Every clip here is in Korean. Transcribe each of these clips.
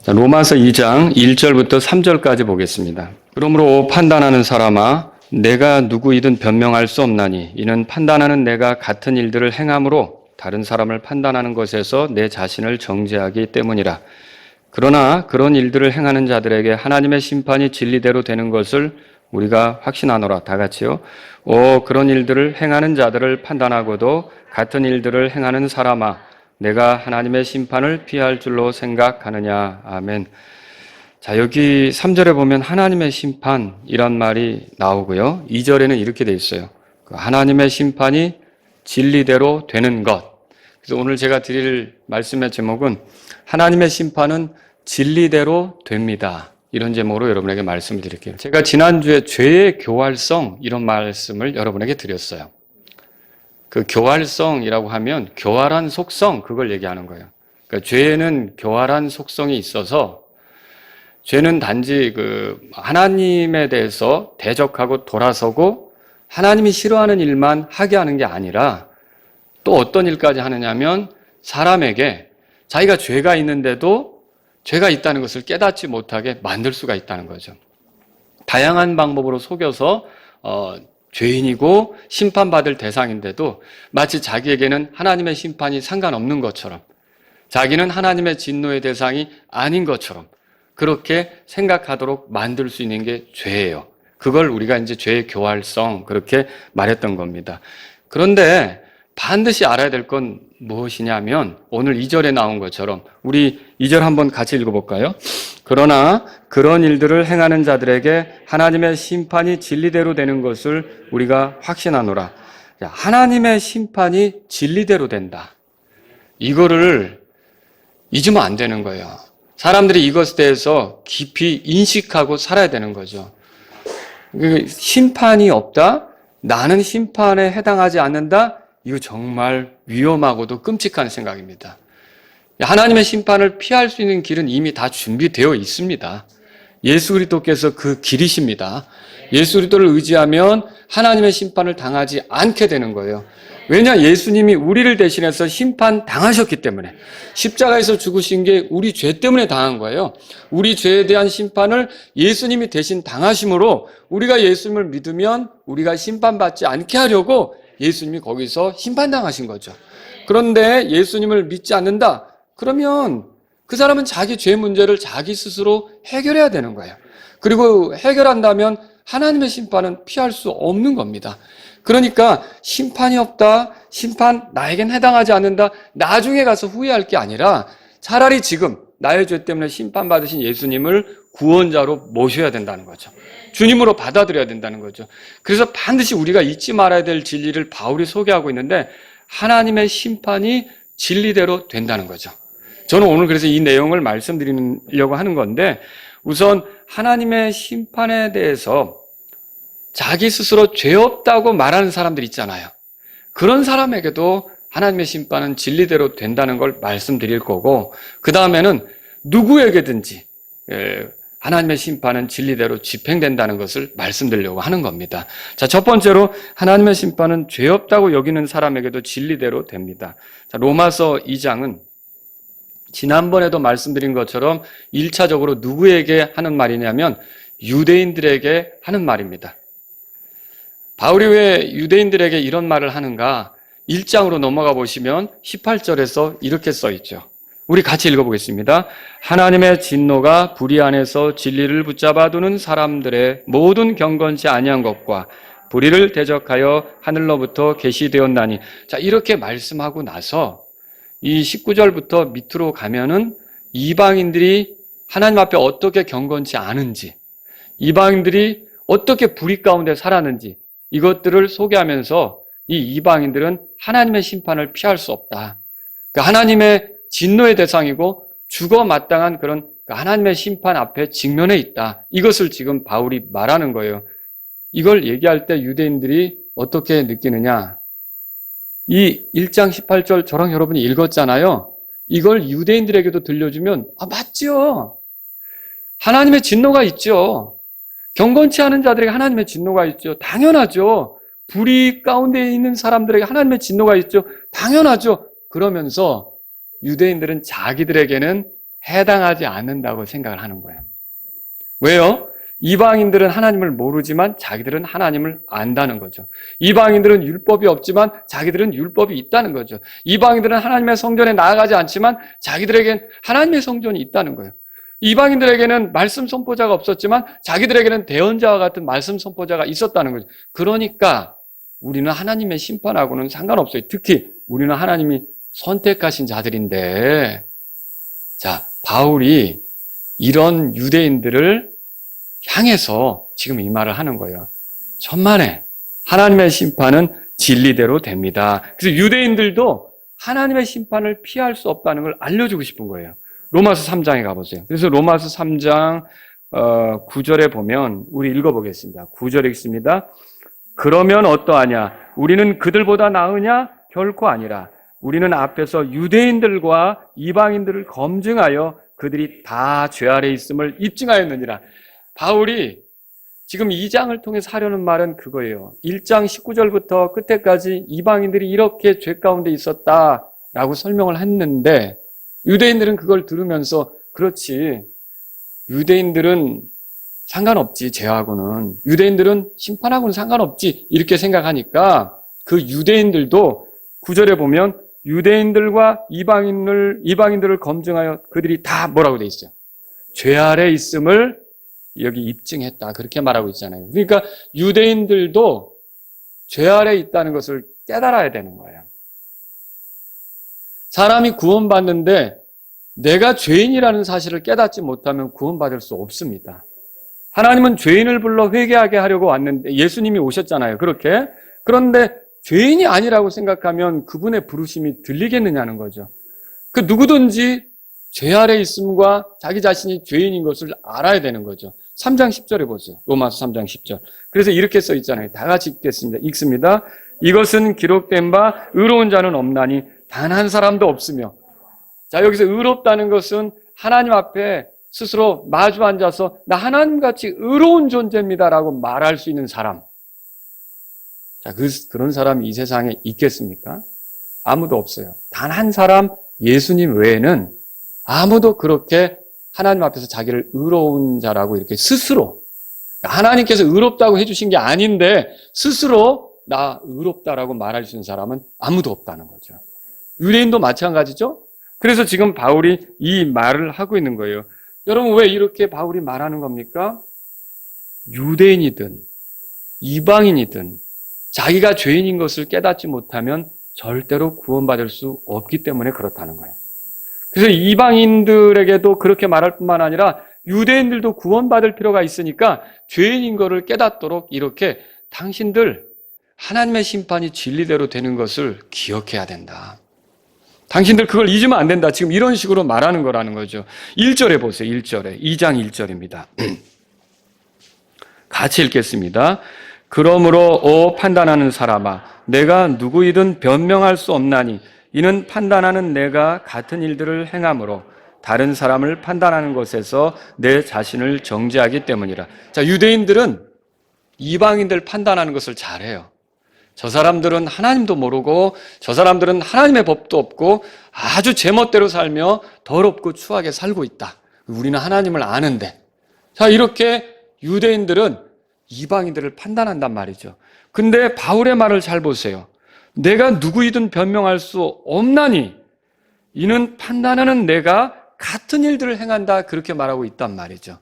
로마서 2장 1절부터 3절까지 보겠습니다. 그러므로 판단하는 사람아 내가 누구이든 변명할 수 없나니 이는 판단하는 내가 같은 일들을 행함으로 다른 사람을 판단하는 것에서 내 자신을 정죄하기 때문이라. 그러나 그런 일들을 행하는 자들에게 하나님의 심판이 진리대로 되는 것을 우리가 확신하노라. 다 같이요. 그런 일들을 행하는 자들을 판단하고도 같은 일들을 행하는 사람아 내가 하나님의 심판을 피할 줄로 생각하느냐. 아멘. 자, 여기 3절에 보면 하나님의 심판이란 말이 나오고요. 2절에는 이렇게 돼 있어요. 하나님의 심판이 진리대로 되는 것. 그래서 오늘 제가 드릴 말씀의 제목은 하나님의 심판은 진리대로 됩니다. 이런 제목으로 여러분에게 말씀을 드릴게요. 제가 지난주에 죄의 교활성 이런 말씀을 여러분에게 드렸어요. 그 교활성이라고 하면 교활한 속성, 그걸 얘기하는 거예요. 그러니까 죄에는 교활한 속성이 있어서 죄는 단지 하나님에 대해서 대적하고 돌아서고 하나님이 싫어하는 일만 하게 하는 게 아니라 또 어떤 일까지 하느냐면 사람에게 자기가 죄가 있는데도 죄가 있다는 것을 깨닫지 못하게 만들 수가 있다는 거죠. 다양한 방법으로 속여서 죄인이고 심판받을 대상인데도 마치 자기에게는 하나님의 심판이 상관없는 것처럼 자기는 하나님의 진노의 대상이 아닌 것처럼 그렇게 생각하도록 만들 수 있는 게 죄예요. 그걸 우리가 이제 죄의 교활성 그렇게 말했던 겁니다. 그런데 반드시 알아야 될 건 무엇이냐면 오늘 2절에 나온 것처럼 우리 2절 한번 같이 읽어볼까요? 그러나 그런 일들을 행하는 자들에게 하나님의 심판이 진리대로 되는 것을 우리가 확신하노라. 하나님의 심판이 진리대로 된다. 이거를 잊으면 안 되는 거예요. 사람들이 이것에 대해서 깊이 인식하고 살아야 되는 거죠. 심판이 없다? 나는 심판에 해당하지 않는다? 이거 정말 위험하고도 끔찍한 생각입니다. 하나님의 심판을 피할 수 있는 길은 이미 다 준비되어 있습니다. 예수 그리스도께서 그 길이십니다. 예수 그리스도를 의지하면 하나님의 심판을 당하지 않게 되는 거예요. 왜냐? 예수님이 우리를 대신해서 심판 당하셨기 때문에 십자가에서 죽으신 게 우리 죄 때문에 당한 거예요. 우리 죄에 대한 심판을 예수님이 대신 당하심으로 우리가 예수님을 믿으면 우리가 심판받지 않게 하려고 예수님이 거기서 심판당하신 거죠. 그런데 예수님을 믿지 않는다? 그러면 그 사람은 자기 죄 문제를 자기 스스로 해결해야 되는 거예요. 그리고 해결한다면 하나님의 심판은 피할 수 없는 겁니다. 그러니까 심판이 없다, 심판 나에겐 해당하지 않는다, 나중에 가서 후회할 게 아니라 차라리 지금 나의 죄 때문에 심판받으신 예수님을 구원자로 모셔야 된다는 거죠. 주님으로 받아들여야 된다는 거죠. 그래서 반드시 우리가 잊지 말아야 될 진리를 바울이 소개하고 있는데 하나님의 심판이 진리대로 된다는 거죠. 저는 오늘 그래서 이 내용을 말씀드리려고 하는 건데 우선 하나님의 심판에 대해서 자기 스스로 죄 없다고 말하는 사람들 있잖아요. 그런 사람에게도 하나님의 심판은 진리대로 된다는 걸 말씀드릴 거고 그 다음에는 누구에게든지 하나님의 심판은 진리대로 집행된다는 것을 말씀드리려고 하는 겁니다. 자, 첫 번째로 하나님의 심판은 죄 없다고 여기는 사람에게도 진리대로 됩니다. 자, 로마서 2장은 지난번에도 말씀드린 것처럼 1차적으로 누구에게 하는 말이냐면 유대인들에게 하는 말입니다. 바울이 왜 유대인들에게 이런 말을 하는가? 1장으로 넘어가 보시면 18절에서 이렇게 써 있죠. 우리 같이 읽어보겠습니다. 하나님의 진노가 불의 안에서 진리를 붙잡아 두는 사람들의 모든 경건치 아니한 것과 불의를 대적하여 하늘로부터 계시되었나니. 자, 이렇게 말씀하고 나서 이 19절부터 밑으로 가면은 이방인들이 하나님 앞에 어떻게 경건치 않은지, 이방인들이 어떻게 불의 가운데 살았는지 이것들을 소개하면서 이 이방인들은 하나님의 심판을 피할 수 없다. 그러니까 하나님의 진노의 대상이고 죽어 마땅한 그런 하나님의 심판 앞에 직면해 있다. 이것을 지금 바울이 말하는 거예요. 이걸 얘기할 때 유대인들이 어떻게 느끼느냐? 이 1장 18절 저랑 여러분이 읽었잖아요. 이걸 유대인들에게도 들려주면 맞죠. 하나님의 진노가 있죠. 경건치 않은 자들에게 하나님의 진노가 있죠. 당연하죠. 불의 가운데 있는 사람들에게 하나님의 진노가 있죠. 당연하죠. 그러면서 유대인들은 자기들에게는 해당하지 않는다고 생각을 하는 거예요. 왜요? 이방인들은 하나님을 모르지만 자기들은 하나님을 안다는 거죠. 이방인들은 율법이 없지만 자기들은 율법이 있다는 거죠. 이방인들은 하나님의 성전에 나아가지 않지만 자기들에겐 하나님의 성전이 있다는 거예요. 이방인들에게는 말씀 선포자가 없었지만 자기들에게는 대언자와 같은 말씀 선포자가 있었다는 거죠. 그러니까 우리는 하나님의 심판하고는 상관없어요. 특히 우리는 하나님이 선택하신 자들인데, 자, 바울이 이런 유대인들을 향해서 지금 이 말을 하는 거예요. 천만에 하나님의 심판은 진리대로 됩니다. 그래서 유대인들도 하나님의 심판을 피할 수 없다는 걸 알려주고 싶은 거예요. 로마서 3장에 가보세요. 그래서 로마서 3장 9절에 보면 우리 읽어보겠습니다. 9절 읽습니다. 그러면 어떠하냐? 우리는 그들보다 나으냐? 결코 아니라 우리는 앞에서 유대인들과 이방인들을 검증하여 그들이 다 죄 아래 있음을 입증하였느니라. 바울이 지금 2장을 통해서 하려는 말은 그거예요. 1장 19절부터 끝에까지 이방인들이 이렇게 죄 가운데 있었다라고 설명을 했는데 유대인들은 그걸 들으면서 그렇지, 유대인들은 상관없지, 죄하고는. 유대인들은 심판하고는 상관없지, 이렇게 생각하니까 그 유대인들도 9절에 보면 유대인들과 이방인들을 검증하여 그들이 다 뭐라고 돼 있어요? 죄 아래 있음을 여기 입증했다. 그렇게 말하고 있잖아요. 그러니까 유대인들도 죄 아래 있다는 것을 깨달아야 되는 거예요. 사람이 구원받는데 내가 죄인이라는 사실을 깨닫지 못하면 구원받을 수 없습니다. 하나님은 죄인을 불러 회개하게 하려고 왔는데 예수님이 오셨잖아요. 그렇게. 그런데 죄인이 아니라고 생각하면 그분의 부르심이 들리겠느냐는 거죠. 그 누구든지 죄 아래 있음과 자기 자신이 죄인인 것을 알아야 되는 거죠. 3장 10절에 보세요. 로마서 3장 10절. 그래서 이렇게 써 있잖아요. 다 같이 읽습니다. 이것은 기록된 바 의로운 자는 없나니 단 한 사람도 없으며. 자, 여기서 의롭다는 것은 하나님 앞에 스스로 마주 앉아서 나 하나님같이 의로운 존재입니다라고 말할 수 있는 사람. 자, 그런 사람이 이 세상에 있겠습니까? 아무도 없어요. 단 한 사람, 예수님 외에는 아무도 그렇게 하나님 앞에서 자기를 의로운 자라고 이렇게 스스로, 하나님께서 의롭다고 해주신 게 아닌데 스스로 나 의롭다라고 말할 수 있는 사람은 아무도 없다는 거죠. 유대인도 마찬가지죠. 그래서 지금 바울이 이 말을 하고 있는 거예요. 여러분, 왜 이렇게 바울이 말하는 겁니까? 유대인이든 이방인이든 자기가 죄인인 것을 깨닫지 못하면 절대로 구원받을 수 없기 때문에 그렇다는 거예요. 그래서 이방인들에게도 그렇게 말할 뿐만 아니라 유대인들도 구원받을 필요가 있으니까 죄인인 것을 깨닫도록 이렇게 당신들 하나님의 심판이 진리대로 되는 것을 기억해야 된다. 당신들 그걸 잊으면 안 된다. 지금 이런 식으로 말하는 거라는 거죠. 1절에 보세요. 1절에. 2장 1절입니다. 같이 읽겠습니다. 그러므로 판단하는 사람아 내가 누구이든 변명할 수 없나니 이는 판단하는 내가 같은 일들을 행함으로 다른 사람을 판단하는 것에서 내 자신을 정죄하기 때문이라. 자, 유대인들은 이방인들 판단하는 것을 잘해요. 저 사람들은 하나님도 모르고 저 사람들은 하나님의 법도 없고 아주 제멋대로 살며 더럽고 추하게 살고 있다. 우리는 하나님을 아는데. 자, 이렇게 유대인들은 이방인들을 판단한단 말이죠. 근데 바울의 말을 잘 보세요. 내가 누구이든 변명할 수 없나니 이는 판단하는 내가 같은 일들을 행한다. 그렇게 말하고 있단 말이죠.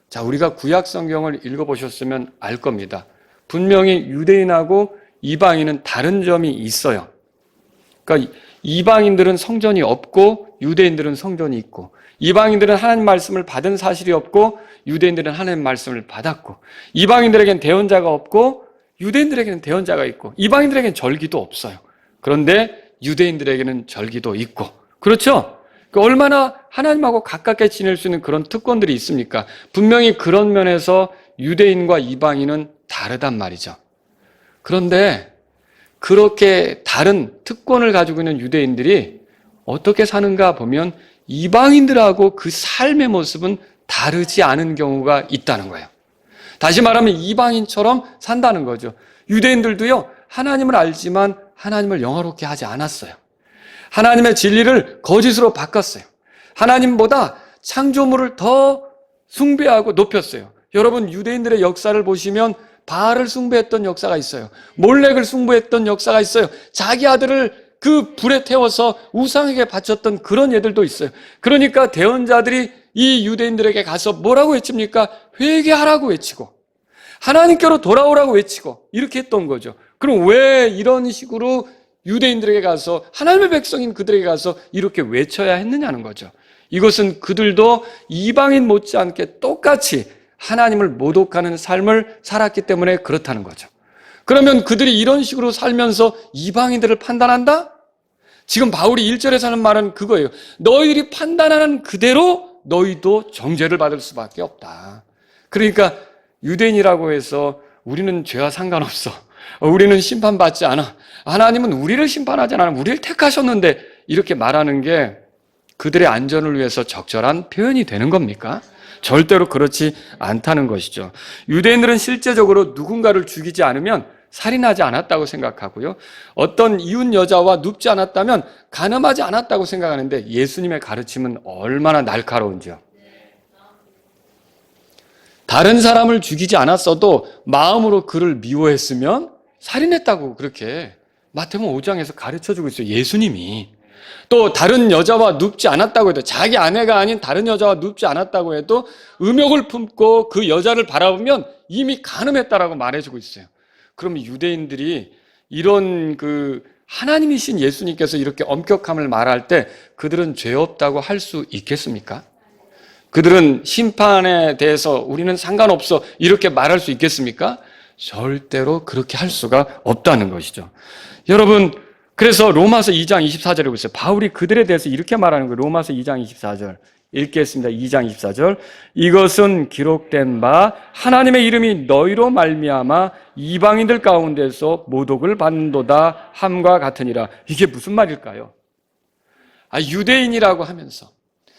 자, 우리가 구약 성경을 읽어보셨으면 알 겁니다. 분명히 유대인하고 이방인은 다른 점이 있어요. 그러니까 이방인들은 성전이 없고 유대인들은 성전이 있고, 이방인들은 하나님 말씀을 받은 사실이 없고 유대인들은 하나님 말씀을 받았고, 이방인들에겐 대언자가 없고 유대인들에게는 대언자가 있고, 이방인들에게는 절기도 없어요. 그런데 유대인들에게는 절기도 있고. 그렇죠? 그러니까 얼마나 하나님하고 가깝게 지낼 수 있는 그런 특권들이 있습니까? 분명히 그런 면에서 유대인과 이방인은 다르단 말이죠. 그런데 그렇게 다른 특권을 가지고 있는 유대인들이 어떻게 사는가 보면 이방인들하고 그 삶의 모습은 다르지 않은 경우가 있다는 거예요. 다시 말하면 이방인처럼 산다는 거죠. 유대인들도요, 하나님을 알지만 하나님을 영화롭게 하지 않았어요. 하나님의 진리를 거짓으로 바꿨어요. 하나님보다 창조물을 더 숭배하고 높였어요. 여러분, 유대인들의 역사를 보시면 바알을 숭배했던 역사가 있어요. 몰렉을 숭배했던 역사가 있어요. 자기 아들을 그 불에 태워서 우상에게 바쳤던 그런 예들도 있어요. 그러니까 대언자들이 이 유대인들에게 가서 뭐라고 외칩니까? 회개하라고 외치고 하나님께로 돌아오라고 외치고 이렇게 했던 거죠. 그럼 왜 이런 식으로 유대인들에게 가서 하나님의 백성인 그들에게 가서 이렇게 외쳐야 했느냐는 거죠. 이것은 그들도 이방인 못지않게 똑같이 하나님을 모독하는 삶을 살았기 때문에 그렇다는 거죠. 그러면 그들이 이런 식으로 살면서 이방인들을 판단한다? 지금 바울이 1절에 하는 말은 그거예요. 너희들이 판단하는 그대로 너희도 정죄를 받을 수밖에 없다. 그러니까 유대인이라고 해서 우리는 죄와 상관없어. 우리는 심판받지 않아. 하나님은 우리를 심판하지 않아. 우리를 택하셨는데 이렇게 말하는 게 그들의 안전을 위해서 적절한 표현이 되는 겁니까? 절대로 그렇지 않다는 것이죠. 유대인들은 실제적으로 누군가를 죽이지 않으면 살인하지 않았다고 생각하고요. 어떤 이웃 여자와 눕지 않았다면 간음하지 않았다고 생각하는데 예수님의 가르침은 얼마나 날카로운지요. 다른 사람을 죽이지 않았어도 마음으로 그를 미워했으면 살인했다고 그렇게 마태복음 5장에서 가르쳐주고 있어요. 예수님이. 또 다른 여자와 눕지 않았다고 해도 자기 아내가 아닌 다른 여자와 눕지 않았다고 해도 음욕을 품고 그 여자를 바라보면 이미 간음했다라고 말해주고 있어요. 그럼 유대인들이 이런 하나님이신 예수님께서 이렇게 엄격함을 말할 때 그들은 죄 없다고 할 수 있겠습니까? 그들은 심판에 대해서 우리는 상관없어 이렇게 말할 수 있겠습니까? 절대로 그렇게 할 수가 없다는 것이죠. 여러분, 그래서 로마서 2장 24절에 보세요. 바울이 그들에 대해서 이렇게 말하는 거예요. 로마서 2장 24절 읽겠습니다. 2장 24절 이것은 기록된 바 하나님의 이름이 너희로 말미암아 이방인들 가운데서 모독을 받는도다 함과 같으니라. 이게 무슨 말일까요? 유대인이라고 하면서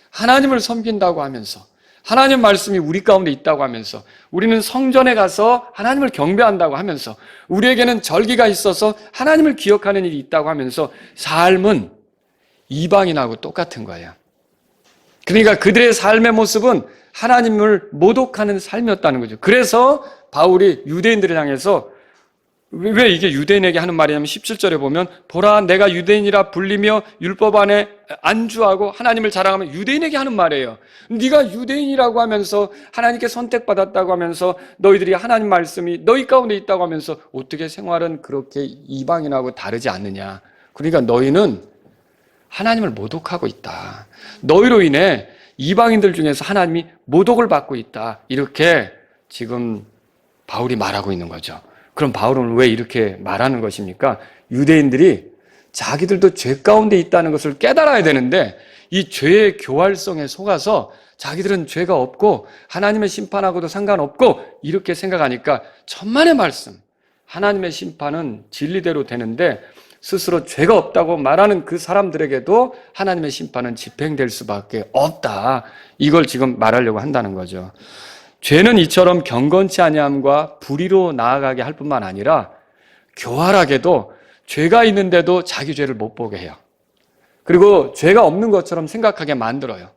하나님을 섬긴다고 하면서 하나님 말씀이 우리 가운데 있다고 하면서 우리는 성전에 가서 하나님을 경배한다고 하면서 우리에게는 절기가 있어서 하나님을 기억하는 일이 있다고 하면서 삶은 이방인하고 똑같은 거예요. 그러니까 그들의 삶의 모습은 하나님을 모독하는 삶이었다는 거죠. 그래서 바울이 유대인들을 향해서 왜 이게 유대인에게 하는 말이냐면 17절에 보면 보라 내가 유대인이라 불리며 율법 안에 안주하고 하나님을 자랑하면 유대인에게 하는 말이에요. 네가 유대인이라고 하면서 하나님께 선택받았다고 하면서 너희들이 하나님 말씀이 너희 가운데 있다고 하면서 어떻게 생활은 그렇게 이방인하고 다르지 않느냐. 그러니까 너희는 하나님을 모독하고 있다. 너희로 인해 이방인들 중에서 하나님이 모독을 받고 있다. 이렇게 지금 바울이 말하고 있는 거죠. 그럼 바울은 왜 이렇게 말하는 것입니까? 유대인들이 자기들도 죄 가운데 있다는 것을 깨달아야 되는데 이 죄의 교활성에 속아서 자기들은 죄가 없고 하나님의 심판하고도 상관없고 이렇게 생각하니까 천만의 말씀, 하나님의 심판은 진리대로 되는데 스스로 죄가 없다고 말하는 그 사람들에게도 하나님의 심판은 집행될 수밖에 없다. 이걸 지금 말하려고 한다는 거죠. 죄는 이처럼 경건치 아니함과 불의로 나아가게 할 뿐만 아니라 교활하게도 죄가 있는데도 자기 죄를 못 보게 해요. 그리고 죄가 없는 것처럼 생각하게 만들어요.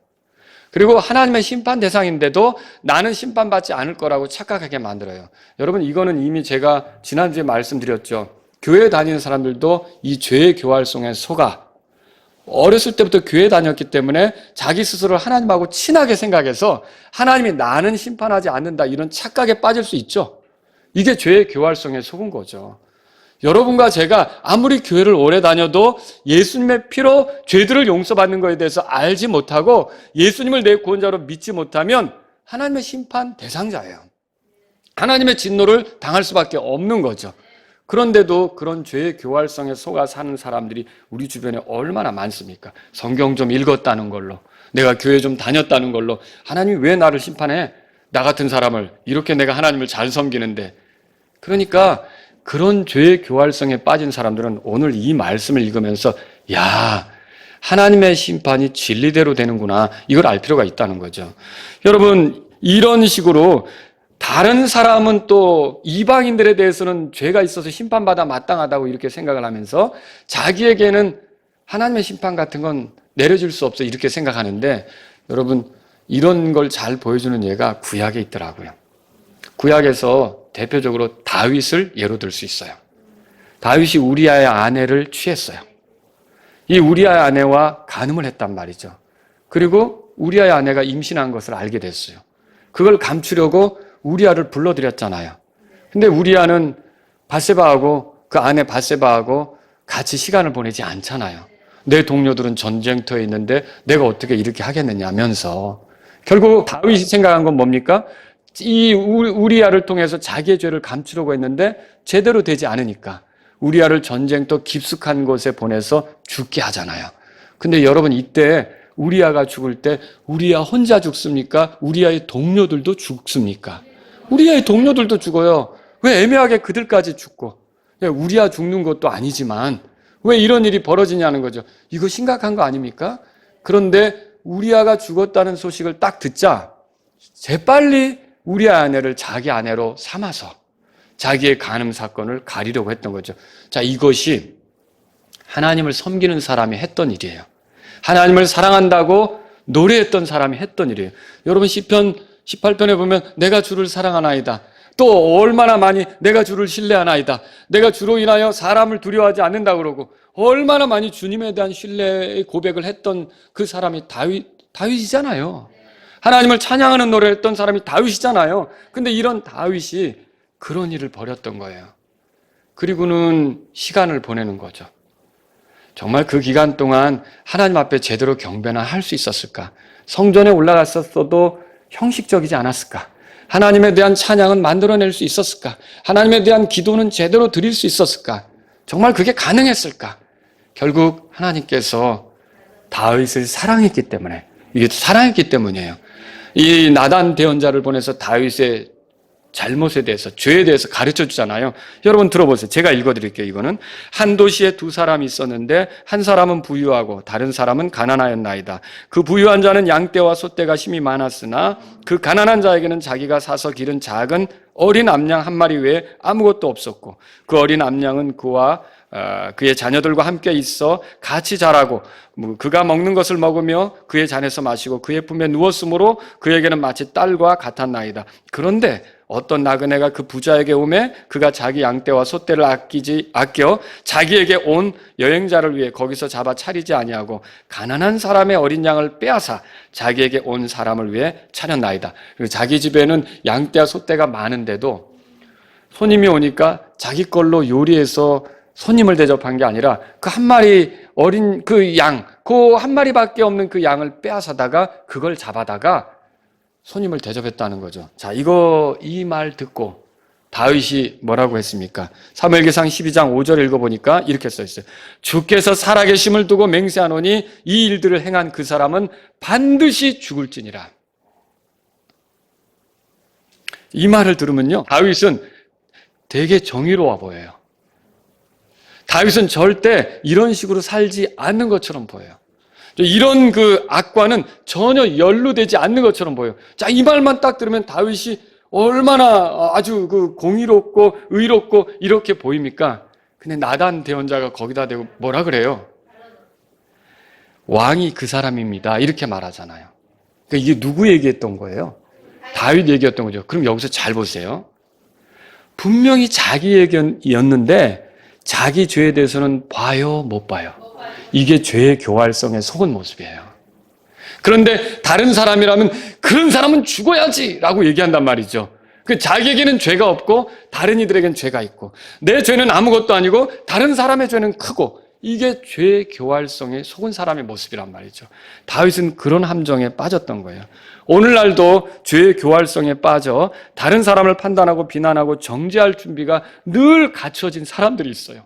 그리고 하나님의 심판 대상인데도 나는 심판받지 않을 거라고 착각하게 만들어요. 여러분, 이거는 이미 제가 지난주에 말씀드렸죠. 교회 다니는 사람들도 이 죄의 교활성에 속아 어렸을 때부터 교회 다녔기 때문에 자기 스스로를 하나님하고 친하게 생각해서 하나님이 나는 심판하지 않는다 이런 착각에 빠질 수 있죠. 이게 죄의 교활성에 속은 거죠. 여러분과 제가 아무리 교회를 오래 다녀도 예수님의 피로 죄들을 용서받는 것에 대해서 알지 못하고 예수님을 내 구원자로 믿지 못하면 하나님의 심판 대상자예요. 하나님의 진노를 당할 수밖에 없는 거죠. 그런데도 그런 죄의 교활성에 속아 사는 사람들이 우리 주변에 얼마나 많습니까? 성경 좀 읽었다는 걸로, 내가 교회 좀 다녔다는 걸로 하나님이 왜 나를 심판해? 나 같은 사람을, 이렇게 내가 하나님을 잘 섬기는데. 그러니까 그런 죄의 교활성에 빠진 사람들은 오늘 이 말씀을 읽으면서 야, 하나님의 심판이 진리대로 되는구나, 이걸 알 필요가 있다는 거죠. 여러분, 이런 식으로 다른 사람은 또 이방인들에 대해서는 죄가 있어서 심판받아 마땅하다고 이렇게 생각을 하면서 자기에게는 하나님의 심판 같은 건 내려줄 수 없어 이렇게 생각하는데 여러분 이런 걸 잘 보여주는 예가 구약에 있더라고요. 구약에서 대표적으로 다윗을 예로 들 수 있어요. 다윗이 우리아의 아내를 취했어요. 이 우리아의 아내와 간음을 했단 말이죠. 그리고 우리아의 아내가 임신한 것을 알게 됐어요. 그걸 감추려고 우리아를 불러들였잖아요. 근데 우리아는 밧세바하고 그 아내 밧세바하고 같이 시간을 보내지 않잖아요. 내 동료들은 전쟁터에 있는데 내가 어떻게 이렇게 하겠느냐면서 결국 다윗이 생각한 건 뭡니까? 이 우리아를 통해서 자기의 죄를 감추려고 했는데 제대로 되지 않으니까 우리아를 전쟁터 깊숙한 곳에 보내서 죽게 하잖아요. 근데 여러분 이때 우리아가 죽을 때 우리아 혼자 죽습니까? 우리아의 동료들도 죽습니까? 우리아의 동료들도 죽어요. 왜 애매하게 그들까지 죽고 우리아 죽는 것도 아니지만 왜 이런 일이 벌어지냐는 거죠. 이거 심각한 거 아닙니까? 그런데 우리아가 죽었다는 소식을 딱 듣자 재빨리 우리아 아내를 자기 아내로 삼아서 자기의 간음 사건을 가리려고 했던 거죠. 자, 이것이 하나님을 섬기는 사람이 했던 일이에요. 하나님을 사랑한다고 노래했던 사람이 했던 일이에요. 여러분 시편 18편에 보면 내가 주를 사랑하나이다. 또 얼마나 많이 내가 주를 신뢰하나이다. 내가 주로 인하여 사람을 두려워하지 않는다 그러고 얼마나 많이 주님에 대한 신뢰의 고백을 했던 그 사람이 다윗이잖아요. 하나님을 찬양하는 노래를 했던 사람이 다윗이잖아요. 근데 이런 다윗이 그런 일을 벌였던 거예요. 그리고는 시간을 보내는 거죠. 정말 그 기간 동안 하나님 앞에 제대로 경배나 할 수 있었을까? 성전에 올라갔었어도 형식적이지 않았을까? 하나님에 대한 찬양은 만들어낼 수 있었을까? 하나님에 대한 기도는 제대로 드릴 수 있었을까? 정말 그게 가능했을까? 결국 하나님께서 다윗을 사랑했기 때문에, 이게 사랑했기 때문이에요. 이 나단 대언자를 보내서 다윗의 잘못에 대해서, 죄에 대해서 가르쳐 주잖아요. 여러분 들어보세요. 제가 읽어드릴게요. 이거는 한 도시에 두 사람이 있었는데 한 사람은 부유하고 다른 사람은 가난하였나이다. 그 부유한 자는 양떼와 소떼가 힘이 많았으나 그 가난한 자에게는 자기가 사서 기른 작은 어린 암양 한 마리 외에 아무것도 없었고 그 어린 암양은 그와 그의 자녀들과 함께 있어 같이 자라고 그가 먹는 것을 먹으며 그의 잔에서 마시고 그의 품에 누웠으므로 그에게는 마치 딸과 같았나이다. 그런데 어떤 나그네가 그 부자에게 오매 그가 자기 양떼와 소떼를 아껴 자기에게 온 여행자를 위해 거기서 잡아 차리지 아니하고 가난한 사람의 어린 양을 빼앗아 자기에게 온 사람을 위해 차렸나이다. 그리고 자기 집에는 양떼와 소떼가 많은데도 손님이 오니까 자기 걸로 요리해서 손님을 대접한 게 아니라 그 한 마리 어린 그 양, 그 한 마리밖에 없는 그 양을 빼앗아다가 그걸 잡아다가 손님을 대접했다는 거죠. 자, 이 말 듣고 다윗이 뭐라고 했습니까? 사무엘기상 12장 5절 읽어보니까 이렇게 써있어요. 주께서 살아계심을 두고 맹세하노니 이 일들을 행한 그 사람은 반드시 죽을지니라. 이 말을 들으면요, 다윗은 되게 정의로워 보여요. 다윗은 절대 이런 식으로 살지 않는 것처럼 보여요. 이런 그 악과는 전혀 연루되지 않는 것처럼 보여요. 자, 이 말만 딱 들으면 다윗이 얼마나 아주 그 공의롭고 의롭고 이렇게 보입니까? 근데 나단 대언자가 거기다 대고 뭐라 그래요? 왕이 그 사람입니다. 이렇게 말하잖아요. 그러니까 이게 누구 얘기했던 거예요? 다윗 얘기였던 거죠. 그럼 여기서 잘 보세요. 분명히 자기 얘기였는데 자기 죄에 대해서는 봐요, 못 봐요? 이게 죄의 교활성에 속은 모습이에요. 그런데 다른 사람이라면 그런 사람은 죽어야지 라고 얘기한단 말이죠. 자기에게는 죄가 없고 다른 이들에게는 죄가 있고 내 죄는 아무것도 아니고 다른 사람의 죄는 크고 이게 죄의 교활성에 속은 사람의 모습이란 말이죠. 다윗은 그런 함정에 빠졌던 거예요. 오늘날도 죄의 교활성에 빠져 다른 사람을 판단하고 비난하고 정죄할 준비가 늘 갖춰진 사람들이 있어요.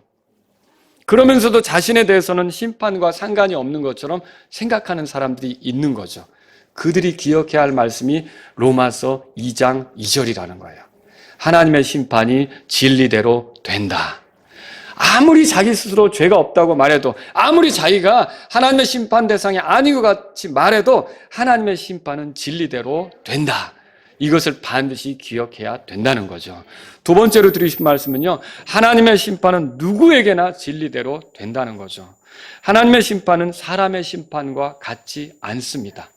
그러면서도 자신에 대해서는 심판과 상관이 없는 것처럼 생각하는 사람들이 있는 거죠. 그들이 기억해야 할 말씀이 로마서 2장 2절이라는 거예요. 하나님의 심판이 진리대로 된다. 아무리 자기 스스로 죄가 없다고 말해도, 아무리 자기가 하나님의 심판 대상이 아닌 것 같이 말해도 하나님의 심판은 진리대로 된다. 이것을 반드시 기억해야 된다는 거죠. 두 번째로 드리신 말씀은요, 하나님의 심판은 누구에게나 진리대로 된다는 거죠. 하나님의 심판은 사람의 심판과 같지 않습니다.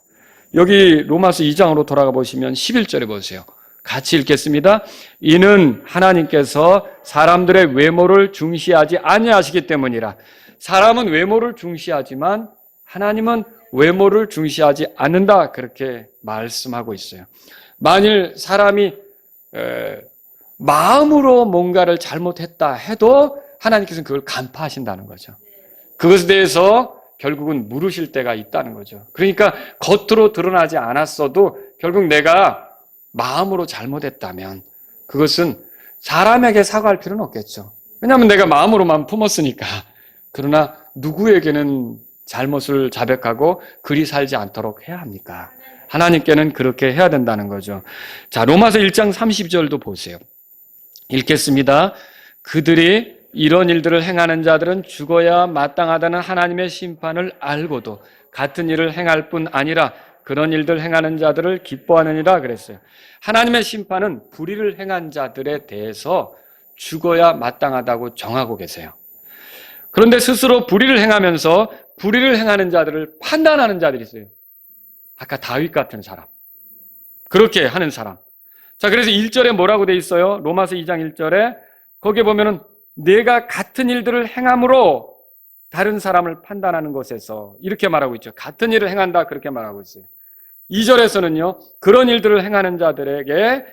여기 로마서 2장으로 돌아가 보시면 11절에 보세요. 같이 읽겠습니다. 이는 하나님께서 사람들의 외모를 중시하지 아니하시기 때문이라. 사람은 외모를 중시하지만 하나님은 외모를 중시하지 않는다. 그렇게 말씀하고 있어요. 만일 사람이 마음으로 뭔가를 잘못했다 해도 하나님께서는 그걸 간파하신다는 거죠. 그것에 대해서 결국은 물으실 때가 있다는 거죠. 그러니까 겉으로 드러나지 않았어도 결국 내가 마음으로 잘못했다면 그것은 사람에게 사과할 필요는 없겠죠. 왜냐하면 내가 마음으로만 품었으니까. 그러나 누구에게는 잘못을 자백하고 그리 살지 않도록 해야 합니까? 하나님께는 그렇게 해야 된다는 거죠. 자, 로마서 1장 30절도 보세요. 읽겠습니다. 그들이 이런 일들을 행하는 자들은 죽어야 마땅하다는 하나님의 심판을 알고도 같은 일을 행할 뿐 아니라 그런 일들 행하는 자들을 기뻐하느니라 그랬어요. 하나님의 심판은 불의를 행한 자들에 대해서 죽어야 마땅하다고 정하고 계세요. 그런데 스스로 불의를 행하면서 불의를 행하는 자들을 판단하는 자들이 있어요. 아까 다윗 같은 사람. 그렇게 하는 사람. 자, 그래서 1절에 뭐라고 돼 있어요? 로마서 2장 1절에 거기에 보면은 내가 같은 일들을 행함으로 다른 사람을 판단하는 것에서 이렇게 말하고 있죠. 같은 일을 행한다 그렇게 말하고 있어요. 2절에서는요. 그런 일들을 행하는 자들에게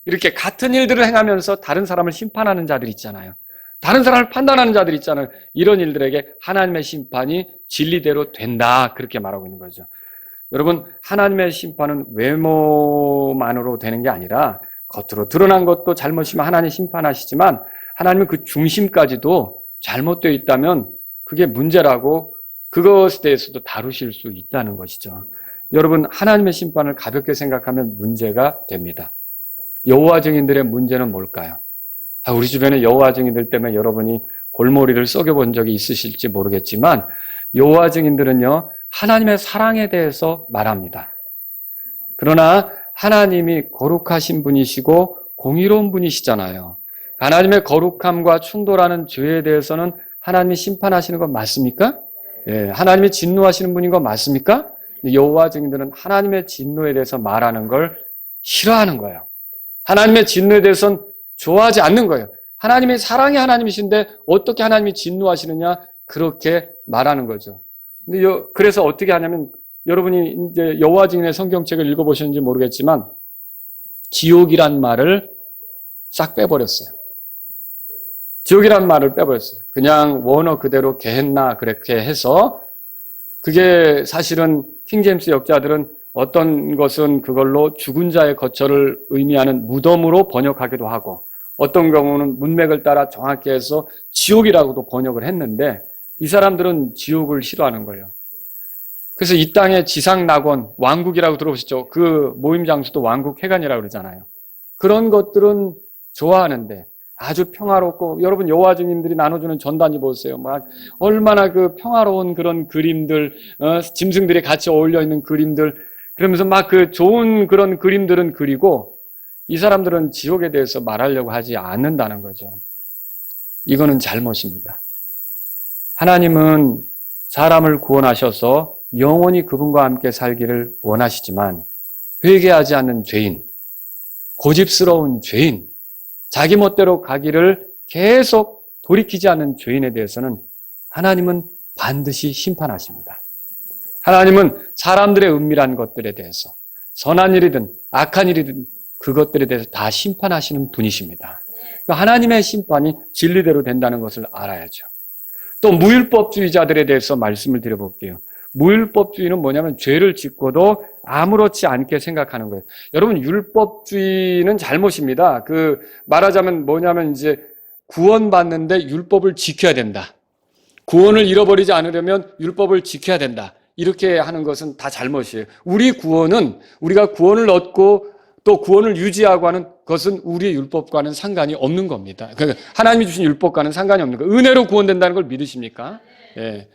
이렇게 같은 일들을 행하면서 다른 사람을 심판하는 자들 있잖아요. 다른 사람을 판단하는 자들 있잖아요. 이런 일들에게 하나님의 심판이 진리대로 된다 그렇게 말하고 있는 거죠. 여러분, 하나님의 심판은 외모만으로 되는 게 아니라 겉으로 드러난 것도 잘못이면 하나님 심판하시지만 하나님은 그 중심까지도 잘못되어 있다면 그게 문제라고 그것에 대해서도 다루실 수 있다는 것이죠. 여러분, 하나님의 심판을 가볍게 생각하면 문제가 됩니다. 여호와 증인들의 문제는 뭘까요? 우리 주변에 여호와 증인들 때문에 여러분이 골머리를 썩여본 적이 있으실지 모르겠지만 여호와 증인들은요, 하나님의 사랑에 대해서 말합니다. 그러나 하나님이 거룩하신 분이시고 공의로운 분이시잖아요. 하나님의 거룩함과 충돌하는 죄에 대해서는 하나님이 심판하시는 건 맞습니까? 예, 하나님이 진노하시는 분인 건 맞습니까? 여호와 증인들은 하나님의 진노에 대해서 말하는 걸 싫어하는 거예요. 하나님의 진노에 대해서는 좋아하지 않는 거예요. 하나님이 사랑의 하나님이신데 어떻게 하나님이 진노하시느냐? 그렇게 말하는 거죠. 근데 그래서 어떻게 하냐면 여러분이 이제 여호와 증인의 성경책을 읽어보셨는지 모르겠지만 지옥이란 말을 싹 빼버렸어요. 지옥이란 말을 빼버렸어요. 그냥 원어 그대로 게헨나 그렇게 해서 그게 사실은 킹제임스 역자들은 어떤 것은 그걸로 죽은 자의 거처를 의미하는 무덤으로 번역하기도 하고 어떤 경우는 문맥을 따라 정확히 해서 지옥이라고도 번역을 했는데 이 사람들은 지옥을 싫어하는 거예요. 그래서 이 땅의 지상낙원, 왕국이라고 들어보셨죠? 그 모임 장소도 왕국회관이라고 그러잖아요. 그런 것들은 좋아하는데 아주 평화롭고 여러분 여호와 증인들이 나눠주는 전단지 보세요. 막 얼마나 그 평화로운 그런 그림들, 짐승들이 같이 어울려 있는 그림들 그러면서 막 그 좋은 그런 그림들은 그리고 이 사람들은 지옥에 대해서 말하려고 하지 않는다는 거죠. 이거는 잘못입니다. 하나님은 사람을 구원하셔서 영원히 그분과 함께 살기를 원하시지만 회개하지 않는 죄인, 고집스러운 죄인, 자기 멋대로 가기를 계속 돌이키지 않는 죄인에 대해서는 하나님은 반드시 심판하십니다. 하나님은 사람들의 은밀한 것들에 대해서 선한 일이든 악한 일이든 그것들에 대해서 다 심판하시는 분이십니다. 하나님의 심판이 진리대로 된다는 것을 알아야죠. 또 무율법주의자들에 대해서 말씀을 드려볼게요. 무율법주의는 뭐냐면 죄를 짓고도 아무렇지 않게 생각하는 거예요. 여러분, 율법주의는 잘못입니다. 말하자면 뭐냐면 이제 구원받는데 율법을 지켜야 된다. 구원을 잃어버리지 않으려면 율법을 지켜야 된다. 이렇게 하는 것은 다 잘못이에요. 우리 구원은 우리가 구원을 얻고 또 구원을 유지하고 하는 것은 우리의 율법과는 상관이 없는 겁니다. 그러니까 하나님이 주신 율법과는 상관이 없는 거예요. 은혜로 구원된다는 걸 믿으십니까? 예.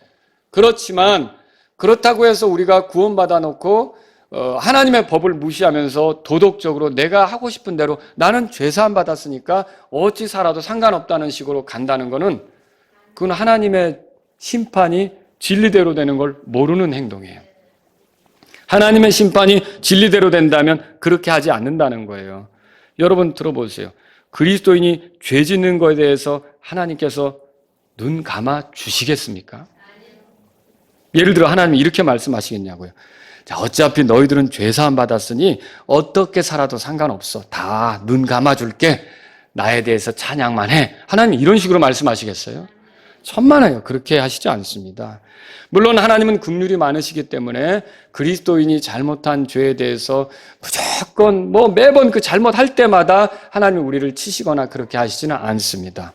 그렇지만 그렇다고 해서 우리가 구원받아 놓고 하나님의 법을 무시하면서 도덕적으로 내가 하고 싶은 대로 나는 죄사함 받았으니까 어찌 살아도 상관없다는 식으로 간다는 것은 그건 하나님의 심판이 진리대로 되는 걸 모르는 행동이에요. 하나님의 심판이 진리대로 된다면 그렇게 하지 않는다는 거예요. 여러분 들어보세요. 그리스도인이 죄 짓는 것에 대해서 하나님께서 눈 감아 주시겠습니까? 예를 들어 하나님이 이렇게 말씀하시겠냐고요. 자, 어차피 너희들은 죄사함 받았으니 어떻게 살아도 상관없어. 다 눈 감아줄게. 나에 대해서 찬양만 해. 하나님이 이런 식으로 말씀하시겠어요? 천만에요. 그렇게 하시지 않습니다. 물론 하나님은 긍휼이 많으시기 때문에 그리스도인이 잘못한 죄에 대해서 무조건 매번 그 잘못할 때마다 하나님이 우리를 치시거나 그렇게 하시지는 않습니다.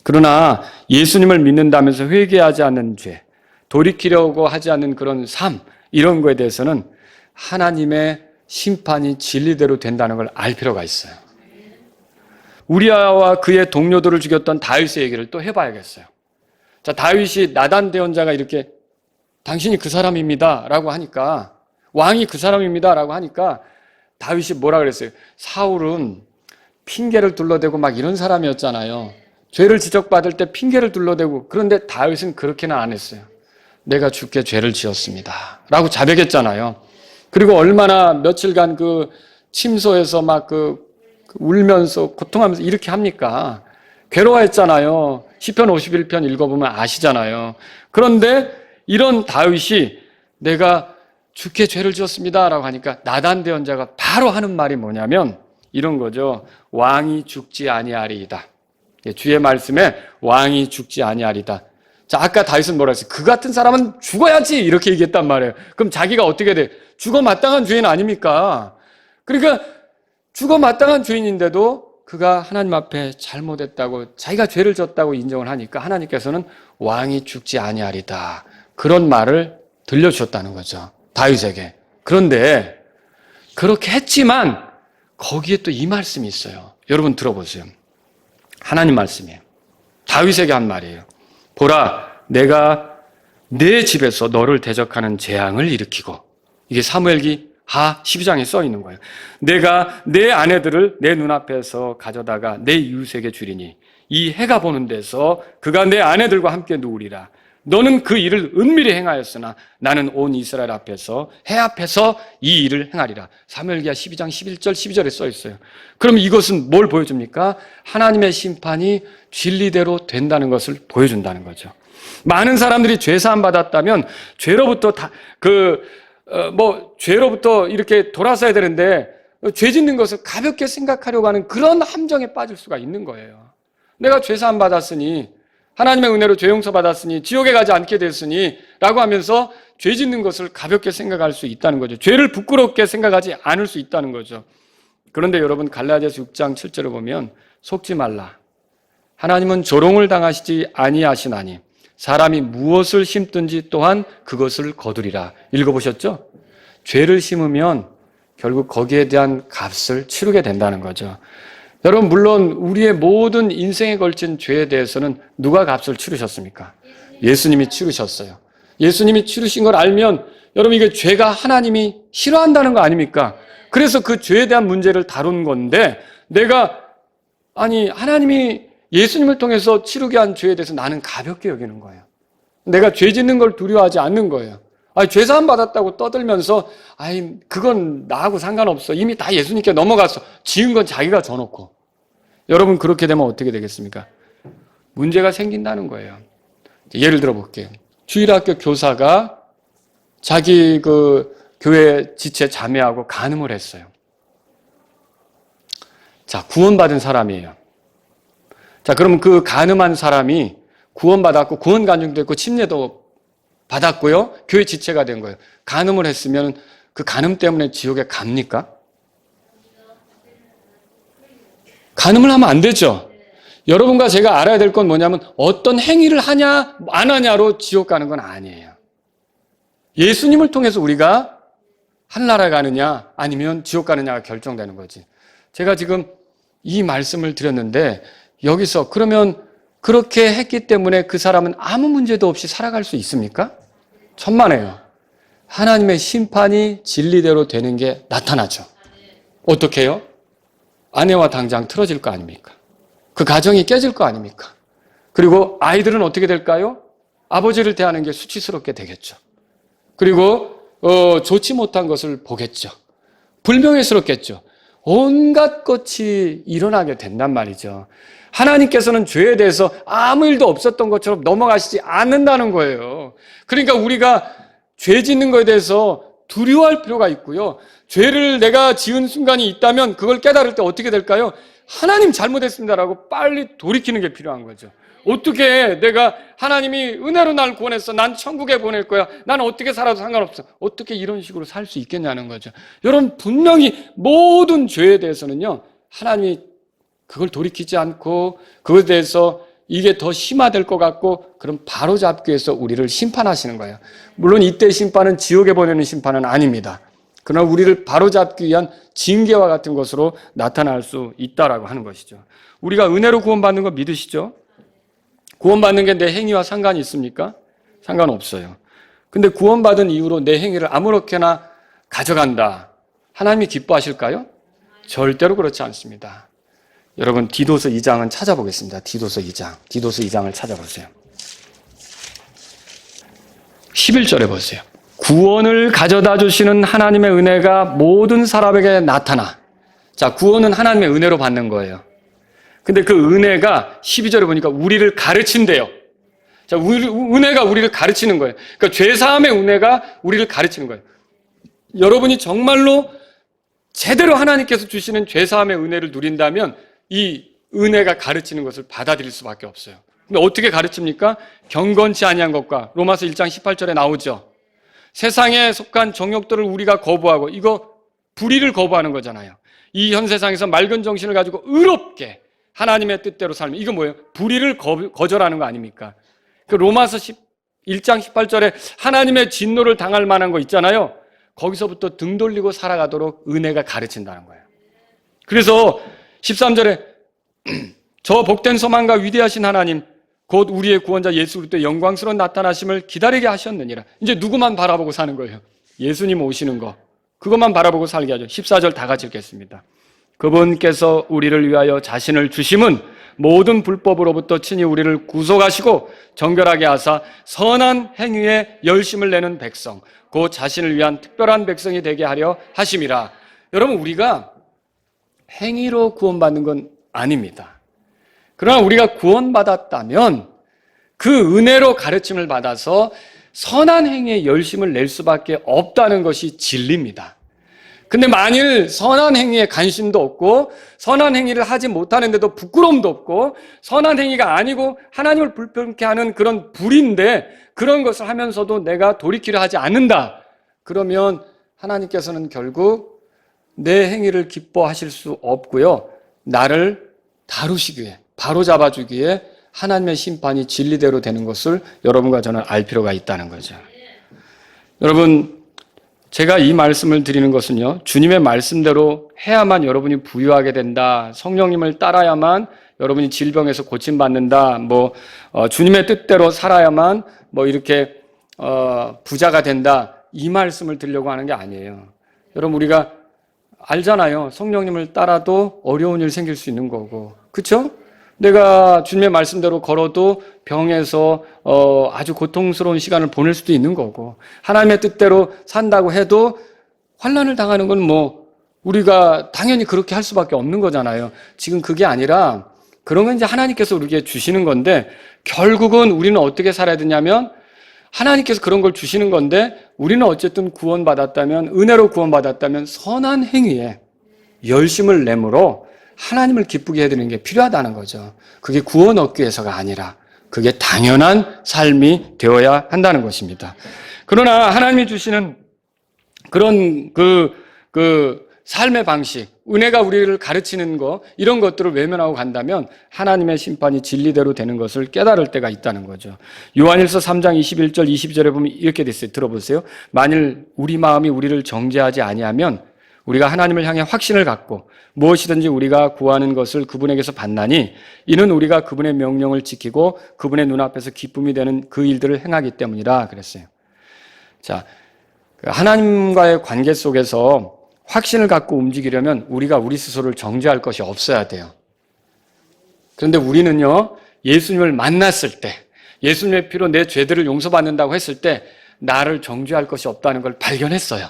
그러나 예수님을 믿는다면서 회개하지 않는 죄, 돌이키려고 하지 않는 그런 삶, 이런 거에 대해서는 하나님의 심판이 진리대로 된다는 걸 알 필요가 있어요. 우리아와 그의 동료들을 죽였던 다윗의 얘기를 또 해봐야겠어요. 자, 다윗이 나단 대언자가 이렇게 당신이 그 사람입니다 라고 하니까, 왕이 그 사람입니다 라고 하니까 다윗이 뭐라 그랬어요? 사울은 핑계를 둘러대고 막 이런 사람이었잖아요. 죄를 지적받을 때 핑계를 둘러대고. 그런데 다윗은 그렇게는 안 했어요. 내가 주께 죄를 지었습니다 라고 자백했잖아요. 그리고 얼마나 며칠간 그 침소에서 막 울면서 고통하면서 이렇게 합니까? 괴로워했잖아요. 시편 51편 읽어보면 아시잖아요. 그런데 이런 다윗이 내가 주께 죄를 지었습니다 라고 하니까 나단 대언자가 바로 하는 말이 뭐냐면 이런 거죠. 왕이 죽지 아니하리이다. 주의 말씀에 왕이 죽지 아니하리다. 자, 아까 다윗은 뭐라 했어요? 그 같은 사람은 죽어야지 이렇게 얘기했단 말이에요. 그럼 자기가 어떻게 돼? 죽어 마땅한 죄인 아닙니까? 그러니까 죽어 마땅한 죄인인데도 그가 하나님 앞에 잘못했다고, 자기가 죄를 졌다고 인정을 하니까 하나님께서는 왕이 죽지 아니하리다. 그런 말을 들려주셨다는 거죠. 다윗에게. 그런데 그렇게 했지만 거기에 또 이 말씀이 있어요. 여러분 들어보세요. 하나님 말씀이에요. 다윗에게 한 말이에요. 보라, 내가 내 집에서 너를 대적하는 재앙을 일으키고, 이게 사무엘기 하 12장에 써 있는 거예요. 내가 내 아내들을 내 눈앞에서 가져다가 내 이웃에게 주리니 이 해가 보는 데서 그가 내 아내들과 함께 누우리라. 너는 그 일을 은밀히 행하였으나 나는 온 이스라엘 앞에서 해 앞에서 이 일을 행하리라. 사무엘기하 12장 11절 12절에 써 있어요. 그럼 이것은 뭘 보여줍니까? 하나님의 심판이 진리대로 된다는 것을 보여준다는 거죠. 많은 사람들이 죄사함 받았다면 죄로부터 죄로부터 이렇게 돌아서야 되는데 죄 짓는 것을 가볍게 생각하려고 하는 그런 함정에 빠질 수가 있는 거예요. 내가 죄사함 받았으니, 하나님의 은혜로 죄 용서 받았으니, 지옥에 가지 않게 됐으니 라고 하면서 죄 짓는 것을 가볍게 생각할 수 있다는 거죠. 죄를 부끄럽게 생각하지 않을 수 있다는 거죠. 그런데 여러분 갈라디아서 6장 7절을 보면 속지 말라. 하나님은 조롱을 당하시지 아니하시나니 사람이 무엇을 심든지 또한 그것을 거두리라. 읽어보셨죠? 죄를 심으면 결국 거기에 대한 값을 치르게 된다는 거죠. 여러분 물론 우리의 모든 인생에 걸친 죄에 대해서는 누가 값을 치르셨습니까? 예수님이 치르셨어요. 예수님이 치르신 걸 알면 여러분 이게 죄가 하나님이 싫어한다는 거 아닙니까? 그래서 그 죄에 대한 문제를 다룬 건데 하나님이 예수님을 통해서 치르게 한 죄에 대해서 나는 가볍게 여기는 거예요. 내가 죄 짓는 걸 두려워하지 않는 거예요. 죄사함 받았다고 떠들면서 그건 나하고 상관없어. 이미 다 예수님께 넘어갔어. 지은 건 자기가 져놓고. 여러분 그렇게 되면 어떻게 되겠습니까? 문제가 생긴다는 거예요. 예를 들어 볼게요. 주일학교 교사가 자기 교회 지체 자매하고 간음을 했어요. 자, 구원받은 사람이에요. 자, 그럼 그 간음한 사람이 구원받았고 구원 간증됐고 침례도 받았고요. 교회 지체가 된 거예요. 간음을 했으면 그 간음 때문에 지옥에 갑니까? 간음을 하면 안 되죠. 여러분과 제가 알아야 될 건 뭐냐면 어떤 행위를 하냐 안 하냐로 지옥 가는 건 아니에요. 예수님을 통해서 우리가 하늘나라 가느냐 아니면 지옥 가느냐가 결정되는 거지. 제가 지금 이 말씀을 드렸는데 여기서 그러면 그렇게 했기 때문에 그 사람은 아무 문제도 없이 살아갈 수 있습니까? 천만에요. 하나님의 심판이 진리대로 되는 게 나타나죠. 어떻게 해요? 아내와 당장 틀어질 거 아닙니까? 그 가정이 깨질 거 아닙니까? 그리고 아이들은 어떻게 될까요? 아버지를 대하는 게 수치스럽게 되겠죠. 그리고 좋지 못한 것을 보겠죠. 불명예스럽겠죠. 온갖 것이 일어나게 된단 말이죠. 하나님께서는 죄에 대해서 아무 일도 없었던 것처럼 넘어가시지 않는다는 거예요. 그러니까 우리가 죄 짓는 것에 대해서 두려워할 필요가 있고요. 죄를 내가 지은 순간이 있다면 그걸 깨달을 때 어떻게 될까요? 하나님 잘못했습니다라고 빨리 돌이키는 게 필요한 거죠. 어떻게 내가 하나님이 은혜로 날 구원했어. 난 천국에 보낼 거야. 난 어떻게 살아도 상관없어. 어떻게 이런 식으로 살 수 있겠냐는 거죠. 여러분 분명히 모든 죄에 대해서는요. 하나님이 그걸 돌이키지 않고 그것에 대해서 이게 더 심화될 것 같고 그럼 바로 잡기 위해서 우리를 심판하시는 거예요. 물론 이때 심판은 지옥에 보내는 심판은 아닙니다. 그러나 우리를 바로 잡기 위한 징계와 같은 것으로 나타날 수 있다라고 하는 것이죠. 우리가 은혜로 구원받는 거 믿으시죠? 구원받는 게 내 행위와 상관이 있습니까? 상관없어요. 근데 구원받은 이후로 내 행위를 아무렇게나 가져간다. 하나님이 기뻐하실까요? 절대로 그렇지 않습니다. 여러분 디도서 2장은 찾아보겠습니다. 디도서 2장을 찾아보세요. 11절에 보세요. 구원을 가져다 주시는 하나님의 은혜가 모든 사람에게 나타나. 자, 구원은 하나님의 은혜로 받는 거예요. 근데 그 은혜가 12절에 보니까 우리를 가르친대요. 자, 은혜가 우리를 가르치는 거예요. 그러니까 죄사함의 은혜가 우리를 가르치는 거예요. 여러분이 정말로 제대로 하나님께서 주시는 죄사함의 은혜를 누린다면 이 은혜가 가르치는 것을 받아들일 수밖에 없어요. 근데 어떻게 가르칩니까? 경건치 아니한 것과 로마서 1장 18절에 나오죠. 세상에 속한 정욕들을 우리가 거부하고 이거 불의를 거부하는 거잖아요. 이 현 세상에서 맑은 정신을 가지고 의롭게 하나님의 뜻대로 살면 이거 뭐예요? 불의를 거절하는 거 아닙니까? 그 로마서 1장 18절에 하나님의 진노를 당할 만한 거 있잖아요. 거기서부터 등 돌리고 살아가도록 은혜가 가르친다는 거예요. 그래서 13절에 저 복된 소망과 위대하신 하나님 곧 우리의 구원자 예수 그리스도의 영광스러운 나타나심을 기다리게 하셨느니라. 이제 누구만 바라보고 사는 거예요? 예수님 오시는 거. 그것만 바라보고 살게 하죠. 14절 다 같이 읽겠습니다. 그분께서 우리를 위하여 자신을 주심은 모든 불법으로부터 친히 우리를 구속하시고 정결하게 하사 선한 행위에 열심을 내는 백성 곧 자신을 위한 특별한 백성이 되게 하려 하심이라. 여러분 우리가 행위로 구원받는 건 아닙니다. 그러나 우리가 구원받았다면 그 은혜로 가르침을 받아서 선한 행위에 열심을 낼 수밖에 없다는 것이 진리입니다. 근데 만일 선한 행위에 관심도 없고 선한 행위를 하지 못하는데도 부끄러움도 없고 선한 행위가 아니고 하나님을 불편케 하는 그런 불인데 그런 것을 하면서도 내가 돌이키려 하지 않는다. 그러면 하나님께서는 결국 내 행위를 기뻐하실 수 없고요. 나를 다루시기 위해 바로잡아주기 위해 하나님의 심판이 진리대로 되는 것을 여러분과 저는 알 필요가 있다는 거죠. 여러분 제가 이 말씀을 드리는 것은요. 주님의 말씀대로 해야만 여러분이 부유하게 된다. 성령님을 따라야만 여러분이 질병에서 고침받는다. 주님의 뜻대로 살아야만 이렇게 부자가 된다. 이 말씀을 드리려고 하는 게 아니에요. 여러분 우리가 알잖아요. 성령님을 따라도 어려운 일 생길 수 있는 거고. 그렇죠? 내가 주님의 말씀대로 걸어도 병에서 아주 고통스러운 시간을 보낼 수도 있는 거고 하나님의 뜻대로 산다고 해도 환난을 당하는 건 우리가 당연히 그렇게 할 수밖에 없는 거잖아요. 지금 그게 아니라 그런 건 이제 하나님께서 우리에게 주시는 건데 결국은 우리는 어떻게 살아야 되냐면 하나님께서 그런 걸 주시는 건데 우리는 어쨌든 구원받았다면 은혜로 구원받았다면 선한 행위에 열심을 내므로 하나님을 기쁘게 해드리는 게 필요하다는 거죠. 그게 구원 얻기 위해서가 아니라 그게 당연한 삶이 되어야 한다는 것입니다. 그러나 하나님이 주시는 그런 그 삶의 방식, 은혜가 우리를 가르치는 거 이런 것들을 외면하고 간다면 하나님의 심판이 진리대로 되는 것을 깨달을 때가 있다는 거죠. 요한일서 3장 21절 22절에 보면 이렇게 됐어요. 들어보세요. 만일 우리 마음이 우리를 정죄하지 아니하면 우리가 하나님을 향해 확신을 갖고 무엇이든지 우리가 구하는 것을 그분에게서 받나니 이는 우리가 그분의 명령을 지키고 그분의 눈앞에서 기쁨이 되는 그 일들을 행하기 때문이라 그랬어요. 자, 하나님과의 관계 속에서 확신을 갖고 움직이려면 우리가 우리 스스로를 정죄할 것이 없어야 돼요. 그런데 우리는요, 예수님을 만났을 때, 예수님의 피로 내 죄들을 용서받는다고 했을 때 나를 정죄할 것이 없다는 걸 발견했어요.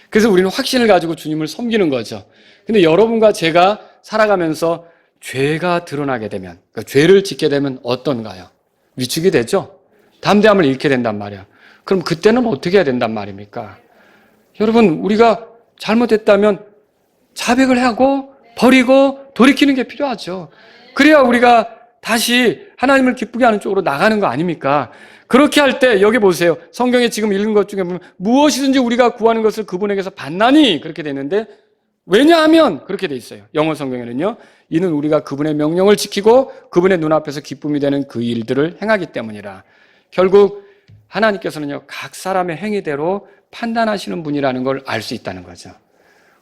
그래서 우리는 확신을 가지고 주님을 섬기는 거죠. 근데 여러분과 제가 살아가면서 죄가 드러나게 되면, 그러니까 죄를 짓게 되면 어떤가요? 위축이 되죠? 담대함을 잃게 된단 말이에요. 그럼 그때는 어떻게 해야 된단 말입니까? 여러분, 우리가 잘못했다면 자백을 하고 버리고 돌이키는 게 필요하죠. 그래야 우리가 다시 하나님을 기쁘게 하는 쪽으로 나가는 거 아닙니까? 그렇게 할 때 여기 보세요. 성경에 지금 읽은 것 중에 보면 무엇이든지 우리가 구하는 것을 그분에게서 받나니 그렇게 되는데, 왜냐하면 그렇게 돼 있어요. 영어 성경에는요. 이는 우리가 그분의 명령을 지키고 그분의 눈앞에서 기쁨이 되는 그 일들을 행하기 때문이라. 결국 하나님께서는요, 각 사람의 행위대로 판단하시는 분이라는 걸 알 수 있다는 거죠.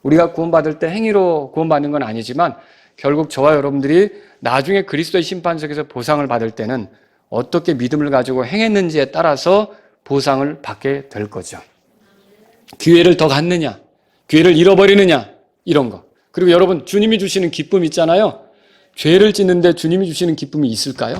우리가 구원받을 때 행위로 구원받는 건 아니지만 결국 저와 여러분들이 나중에 그리스도의 심판석에서 보상을 받을 때는 어떻게 믿음을 가지고 행했는지에 따라서 보상을 받게 될 거죠. 기회를 더 갖느냐, 기회를 잃어버리느냐, 이런 거. 그리고 여러분, 주님이 주시는 기쁨 있잖아요. 죄를 짓는데 주님이 주시는 기쁨이 있을까요?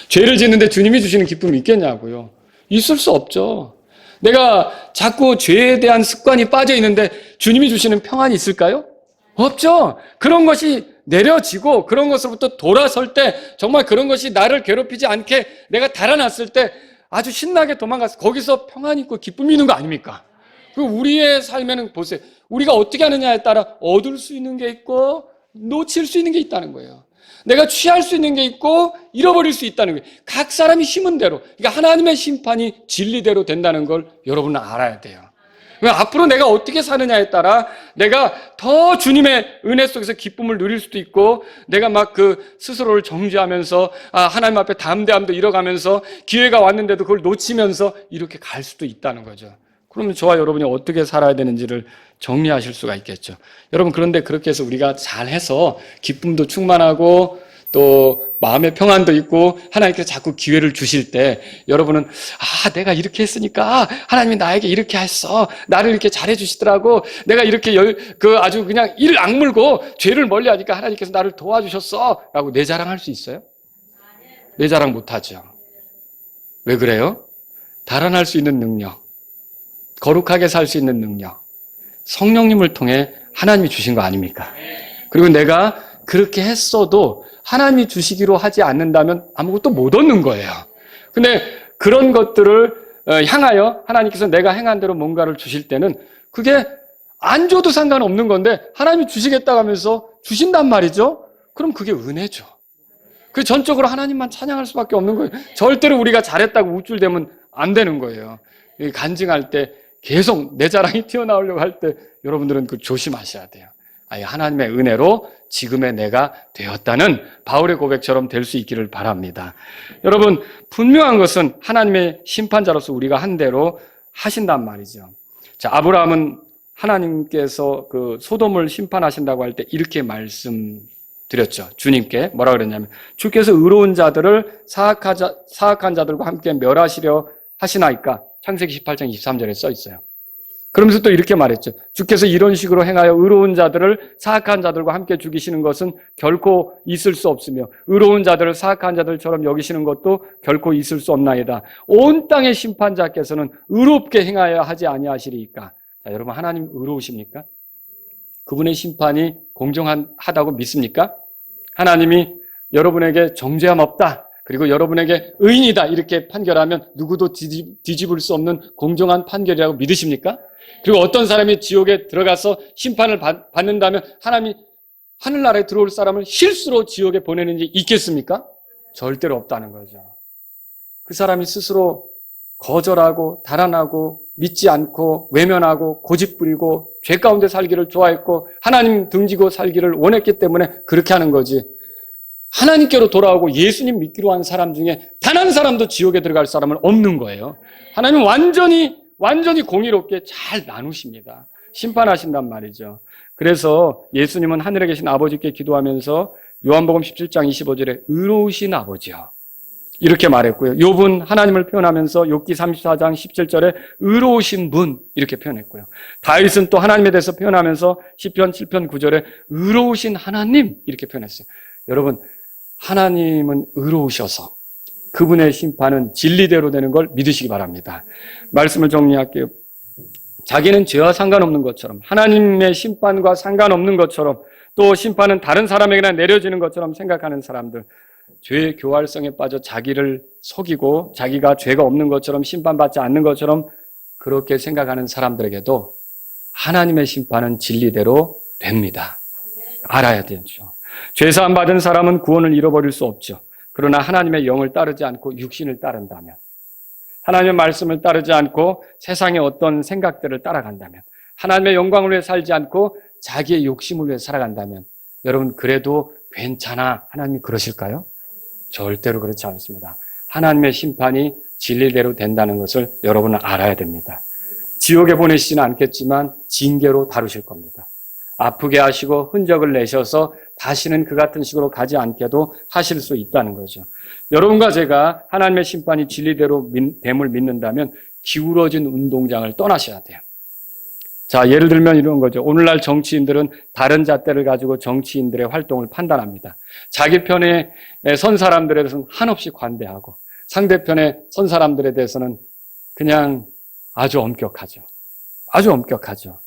죄를 짓는데 주님이 주시는 기쁨이 있겠냐고요. 있을 수 없죠. 내가 자꾸 죄에 대한 습관이 빠져 있는데 주님이 주시는 평안이 있을까요? 없죠. 그런 것이 내려지고 그런 것으로부터 돌아설 때, 정말 그런 것이 나를 괴롭히지 않게 내가 달아났을 때 아주 신나게 도망가서 거기서 평안이 있고 기쁨이 있는 거 아닙니까? 그리고 우리의 삶에는 보세요. 우리가 어떻게 하느냐에 따라 얻을 수 있는 게 있고 놓칠 수 있는 게 있다는 거예요. 내가 취할 수 있는 게 있고 잃어버릴 수 있다는 거예요. 각 사람이 심은 대로, 그러니까 하나님의 심판이 진리대로 된다는 걸 여러분은 알아야 돼요. 앞으로 내가 어떻게 사느냐에 따라 내가 더 주님의 은혜 속에서 기쁨을 누릴 수도 있고, 내가 막 그 스스로를 정죄하면서 하나님 앞에 담대함도 잃어가면서 기회가 왔는데도 그걸 놓치면서 이렇게 갈 수도 있다는 거죠. 그러면 저와 여러분이 어떻게 살아야 되는지를 정리하실 수가 있겠죠. 여러분, 그런데 그렇게 해서 우리가 잘해서 기쁨도 충만하고 또 마음의 평안도 있고 하나님께서 자꾸 기회를 주실 때 여러분은 내가 이렇게 했으니까 하나님이 나에게 이렇게 했어, 나를 이렇게 잘해 주시더라고, 내가 이렇게 아주 그냥 이를 악물고 죄를 멀리하니까 하나님께서 나를 도와주셨어 라고 내 자랑할 수 있어요? 내 자랑 못하죠. 왜 그래요? 달아날 수 있는 능력, 거룩하게 살 수 있는 능력, 성령님을 통해 하나님이 주신 거 아닙니까? 그리고 내가 그렇게 했어도 하나님이 주시기로 하지 않는다면 아무것도 못 얻는 거예요. 근데 그런 것들을 향하여 하나님께서 내가 행한 대로 뭔가를 주실 때는 그게 안 줘도 상관없는 건데 하나님이 주시겠다고 하면서 주신단 말이죠. 그럼 그게 은혜죠. 그 전적으로 하나님만 찬양할 수밖에 없는 거예요. 절대로 우리가 잘했다고 우쭐대면 안 되는 거예요. 간증할 때 계속 내 자랑이 튀어나오려고 할 때 여러분들은 그 조심하셔야 돼요. 하나님의 은혜로 지금의 내가 되었다는 바울의 고백처럼 될 수 있기를 바랍니다. 여러분, 분명한 것은 하나님의 심판자로서 우리가 한 대로 하신단 말이죠. 자, 아브라함은 하나님께서 그 소돔을 심판하신다고 할 때 이렇게 말씀드렸죠. 주님께 뭐라 그랬냐면, 주께서 의로운 자들을 사악한 자들과 함께 멸하시려 하시나이까. 창세기 18장 23절에 써 있어요. 그러면서 또 이렇게 말했죠. 주께서 이런 식으로 행하여 의로운 자들을 사악한 자들과 함께 죽이시는 것은 결코 있을 수 없으며 의로운 자들을 사악한 자들처럼 여기시는 것도 결코 있을 수 없나이다. 온 땅의 심판자께서는 의롭게 행하여 하지 아니하시리이까. 자, 여러분, 하나님 의로우십니까? 그분의 심판이 공정하다고 믿습니까? 하나님이 여러분에게 정죄함 없다, 그리고 여러분에게 의인이다 이렇게 판결하면 누구도 뒤집을 수 없는 공정한 판결이라고 믿으십니까? 그리고 어떤 사람이 지옥에 들어가서 심판을 받는다면 하나님이 하늘나라에 들어올 사람을 실수로 지옥에 보내는 일이 있겠습니까? 절대로 없다는 거죠. 그 사람이 스스로 거절하고 달아나고 믿지 않고 외면하고 고집부리고 죄 가운데 살기를 좋아했고 하나님 등지고 살기를 원했기 때문에 그렇게 하는 거지, 하나님께로 돌아오고 예수님 믿기로 한 사람 중에 단 한 사람도 지옥에 들어갈 사람은 없는 거예요. 하나님은 완전히 공의롭게 잘 나누십니다. 심판하신단 말이죠. 그래서 예수님은 하늘에 계신 아버지께 기도하면서 요한복음 17장 25절에 의로우신 아버지여, 이렇게 말했고요. 욥은 하나님을 표현하면서 욥기 34장 17절에 의로우신 분 이렇게 표현했고요. 다윗은 또 하나님에 대해서 표현하면서 시편 7편 9절에 의로우신 하나님 이렇게 표현했어요. 여러분, 하나님은 의로우셔서 그분의 심판은 진리대로 되는 걸 믿으시기 바랍니다. 말씀을 정리할게요. 자기는 죄와 상관없는 것처럼, 하나님의 심판과 상관없는 것처럼, 또 심판은 다른 사람에게나 내려지는 것처럼 생각하는 사람들, 죄의 교활성에 빠져 자기를 속이고 자기가 죄가 없는 것처럼 심판받지 않는 것처럼 그렇게 생각하는 사람들에게도 하나님의 심판은 진리대로 됩니다. 알아야 되죠. 죄사함 받은 사람은 구원을 잃어버릴 수 없죠. 그러나 하나님의 영을 따르지 않고 육신을 따른다면, 하나님의 말씀을 따르지 않고 세상의 어떤 생각들을 따라간다면, 하나님의 영광을 위해 살지 않고 자기의 욕심을 위해 살아간다면, 여러분 그래도 괜찮아, 하나님이 그러실까요? 절대로 그렇지 않습니다. 하나님의 심판이 진리대로 된다는 것을 여러분은 알아야 됩니다. 지옥에 보내시지는 않겠지만 징계로 다루실 겁니다. 아프게 하시고 흔적을 내셔서 다시는 그 같은 식으로 가지 않게도 하실 수 있다는 거죠. 여러분과 제가 하나님의 심판이 진리대로 됨을 믿는다면 기울어진 운동장을 떠나셔야 돼요. 자, 예를 들면 이런 거죠. 오늘날 정치인들은 다른 잣대를 가지고 정치인들의 활동을 판단합니다. 자기 편에 선 사람들에 대해서는 한없이 관대하고 상대편의 선 사람들에 대해서는 그냥 아주 엄격하죠. 아주 엄격하죠.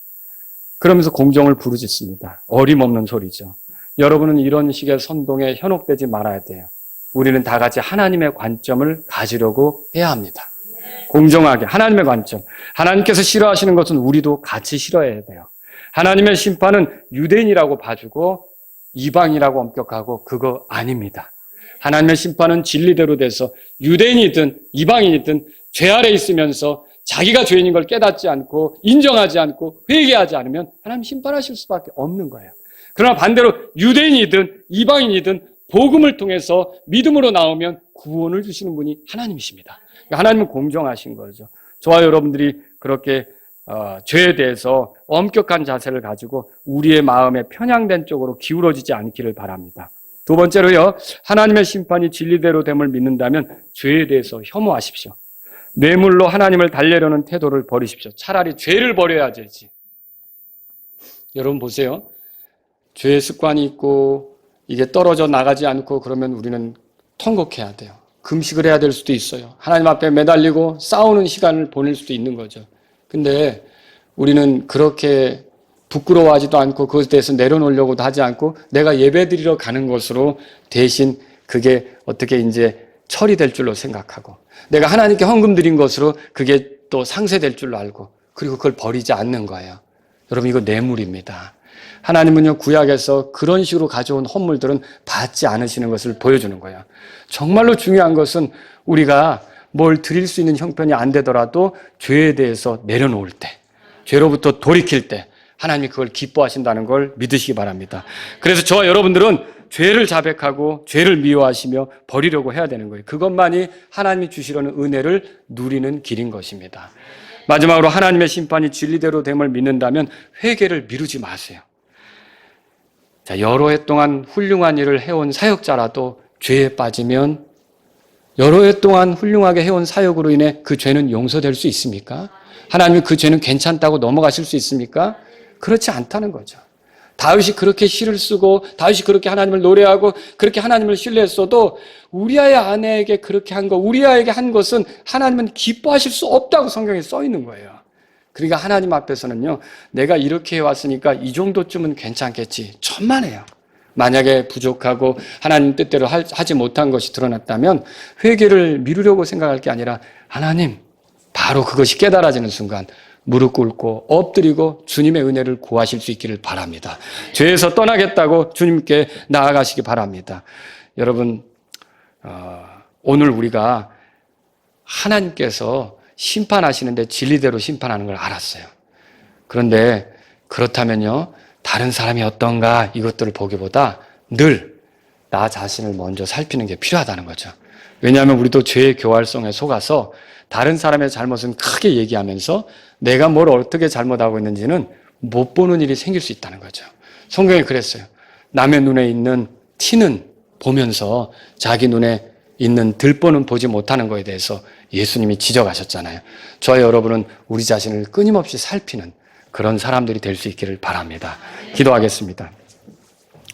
그러면서 공정을 부르짖습니다. 어림없는 소리죠. 여러분은 이런 식의 선동에 현혹되지 말아야 돼요. 우리는 다 같이 하나님의 관점을 가지려고 해야 합니다. 공정하게 하나님의 관점. 하나님께서 싫어하시는 것은 우리도 같이 싫어해야 돼요. 하나님의 심판은 유대인이라고 봐주고 이방이라고 엄격하고 그거 아닙니다. 하나님의 심판은 진리대로 돼서 유대인이든 이방인이든 죄 아래 있으면서 자기가 죄인인 걸 깨닫지 않고 인정하지 않고 회개하지 않으면 하나님 심판하실 수밖에 없는 거예요. 그러나 반대로 유대인이든 이방인이든 복음을 통해서 믿음으로 나오면 구원을 주시는 분이 하나님이십니다. 하나님은 공정하신 거죠. 저와 여러분들이 그렇게 죄에 대해서 엄격한 자세를 가지고 우리의 마음에 편향된 쪽으로 기울어지지 않기를 바랍니다. 두 번째로요, 하나님의 심판이 진리대로 됨을 믿는다면 죄에 대해서 혐오하십시오. 뇌물로 하나님을 달래려는 태도를 버리십시오. 차라리 죄를 버려야 되지. 여러분 보세요. 죄의 습관이 있고 이게 떨어져 나가지 않고 그러면 우리는 통곡해야 돼요. 금식을 해야 될 수도 있어요. 하나님 앞에 매달리고 싸우는 시간을 보낼 수도 있는 거죠. 근데 우리는 그렇게 부끄러워하지도 않고 그것에 대해서 내려놓으려고도 하지 않고 내가 예배드리러 가는 것으로 대신 그게 어떻게 이제 처리될 줄로 생각하고 내가 하나님께 헌금 드린 것으로 그게 또 상쇄될 줄로 알고 그리고 그걸 버리지 않는 거예요. 여러분 이거 뇌물입니다. 하나님은요 구약에서 그런 식으로 가져온 헌물들은 받지 않으시는 것을 보여주는 거예요. 정말로 중요한 것은 우리가 뭘 드릴 수 있는 형편이 안 되더라도 죄에 대해서 내려놓을 때, 죄로부터 돌이킬 때 하나님이 그걸 기뻐하신다는 걸 믿으시기 바랍니다. 그래서 저와 여러분들은 죄를 자백하고 죄를 미워하시며 버리려고 해야 되는 거예요. 그것만이 하나님이 주시려는 은혜를 누리는 길인 것입니다. 마지막으로 하나님의 심판이 진리대로 됨을 믿는다면 회개를 미루지 마세요. 자, 여러 해 동안 훌륭한 일을 해온 사역자라도 죄에 빠지면 여러 해 동안 훌륭하게 해온 사역으로 인해 그 죄는 용서될 수 있습니까? 하나님이 그 죄는 괜찮다고 넘어가실 수 있습니까? 그렇지 않다는 거죠. 다윗이 그렇게 시를 쓰고 다윗이 그렇게 하나님을 노래하고 그렇게 하나님을 신뢰했어도 우리아의 아내에게 그렇게 한 것, 우리아에게 한 것은 하나님은 기뻐하실 수 없다고 성경에 써 있는 거예요. 그러니까 하나님 앞에서는요, 내가 이렇게 해왔으니까 이 정도쯤은 괜찮겠지. 천만에요. 만약에 부족하고 하나님 뜻대로 하지 못한 것이 드러났다면 회개를 미루려고 생각할 게 아니라 하나님, 바로 그것이 깨달아지는 순간 무릎 꿇고 엎드리고 주님의 은혜를 구하실 수 있기를 바랍니다. 죄에서 떠나겠다고 주님께 나아가시기 바랍니다. 여러분, 오늘 우리가 하나님께서 심판하시는데 진리대로 심판하는 걸 알았어요. 그런데 그렇다면요, 다른 사람이 어떤가 이것들을 보기보다 늘 나 자신을 먼저 살피는 게 필요하다는 거죠. 왜냐하면 우리도 죄의 교활성에 속아서 다른 사람의 잘못은 크게 얘기하면서 내가 뭘 어떻게 잘못하고 있는지는 못 보는 일이 생길 수 있다는 거죠. 성경에 그랬어요. 남의 눈에 있는 티는 보면서 자기 눈에 있는 들보는 보지 못하는 것에 대해서 예수님이 지적하셨잖아요. 저와 여러분은 우리 자신을 끊임없이 살피는 그런 사람들이 될 수 있기를 바랍니다. 기도하겠습니다.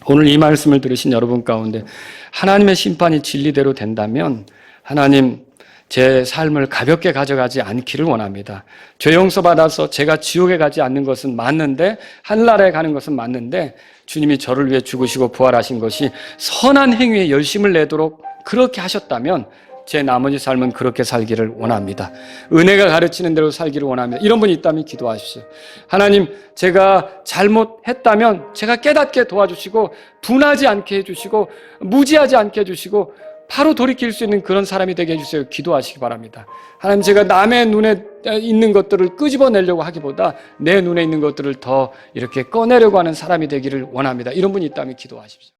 오늘 이 말씀을 들으신 여러분 가운데 하나님의 심판이 진리대로 된다면 하나님 제 삶을 가볍게 가져가지 않기를 원합니다. 죄 용서받아서 제가 지옥에 가지 않는 것은 맞는데 하늘나라에 가는 것은 맞는데 주님이 저를 위해 죽으시고 부활하신 것이 선한 행위에 열심을 내도록 그렇게 하셨다면 제 나머지 삶은 그렇게 살기를 원합니다. 은혜가 가르치는 대로 살기를 원합니다. 이런 분이 있다면 기도하십시오. 하나님, 제가 잘못했다면 제가 깨닫게 도와주시고 둔하지 않게 해주시고 무지하지 않게 해주시고 바로 돌이킬 수 있는 그런 사람이 되게 해주세요. 기도하시기 바랍니다. 하나님, 제가 남의 눈에 있는 것들을 끄집어내려고 하기보다 내 눈에 있는 것들을 더 이렇게 꺼내려고 하는 사람이 되기를 원합니다. 이런 분이 있다면 기도하십시오.